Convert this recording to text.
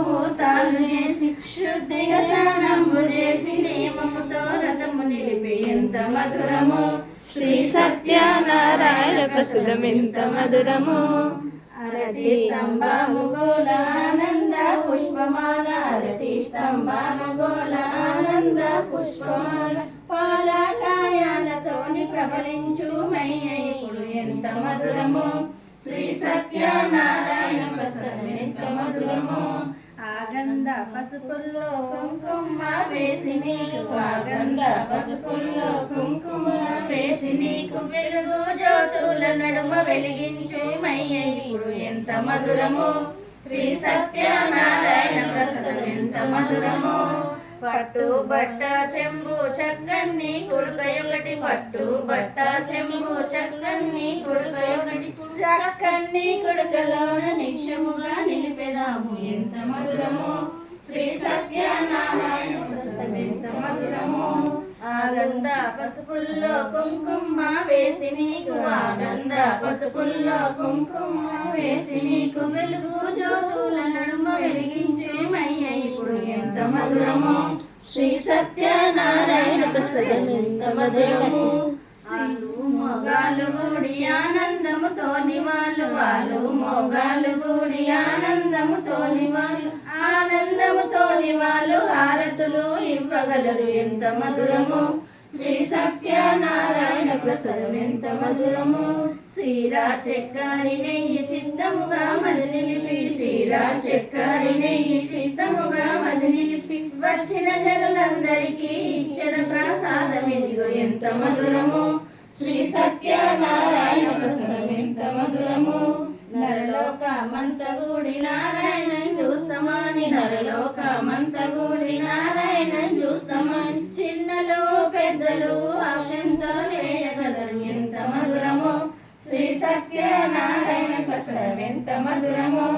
భూతాలు చేసి శుద్ధిగా స్నానంబు చేసి నియమముతో రథము నిలిపి ఎంత మధురము శ్రీ సత్యనారాయణ ప్రసాదం ఎంత మధురము. అరటి స్తంభము గోల ఆనంద పుష్పమాల అరటి స్తంభము గోల ఆనంద పుష్పమాల పాలకాయాలతోని ప్రబలించు మయ్య ఇప్పుడు ఎంత మధురము శ్రీ సత్యనారాయణ ప్రసాదం ఎంత మధురము. ఆగంధ పసుపుల్లో కుంకుమ వేసి నీకు ఆగంధ పసుపుల్లో కుంకుమ వేసి నీకు వెలుగు జ్యోతుల నడుమ వెలిగించు మయ్య ఇప్పుడు ఎంత మధురము శ్రీ సత్యనారాయణ ప్రసాదం ఎంత మధురము. పట్టు బట్ట చెంబు చక్కన్ని కుడుకయొకటి పట్టు బట్ట చెంబు చక్కన్ని కుడుకయొకటి చక్కన్ని కుడుకలోన నిక్షముగా నిలిపెదాము ఎంత మధురము శ్రీ సత్యనారాయణ ప్రసాదం ఎంత మధురము. ఆగంధ పసుపుల్లో కుంకుమ వేసి నీకు ఆగంధ పసుపుల్లో కుంకుమ వేసి నీకు వెలుగు జ్యోతుల నడుమ వెలిగించే మయ్య ఇప్పుడు ఎంత మధురము శ్రీ సత్యనారాయణ ప్రసాదం ఎంత మధురము. మోగాలు గూడి ఆనందముతోని వాళ్ళు మోగాలు గూడి ఆనందముతోని ఆనందముతోని హారతులు ఇవ్వగలరు ఎంత మధురము శ్రీ సత్యనారాయణ ప్రసాదం ఎంత మధురము. సీరా చక్కెరి నెయ్యి సిద్ధముగా మది నిలిపి సీరా చక్కెరి నెయ్యి సిద్ధముగా మది నిలిపి వచ్చిన జనులందరికీ ఇచ్చద ప్రసాదం ఇదిగో ఎంత మధురము శ్రీ సత్యనారాయణ ప్రసాదం ఎంత మధురము. నరలోకమంతగూడి నారాయణ చూస్తామని నరలోకమంతగూడి నారాయణ చూస్తామని చిన్నలు పెద్దలు ఆశంతో వేయగలరు ఎంత మధురము శ్రీ సత్యనారాయణ ప్రసాదం ఎంత మధురము.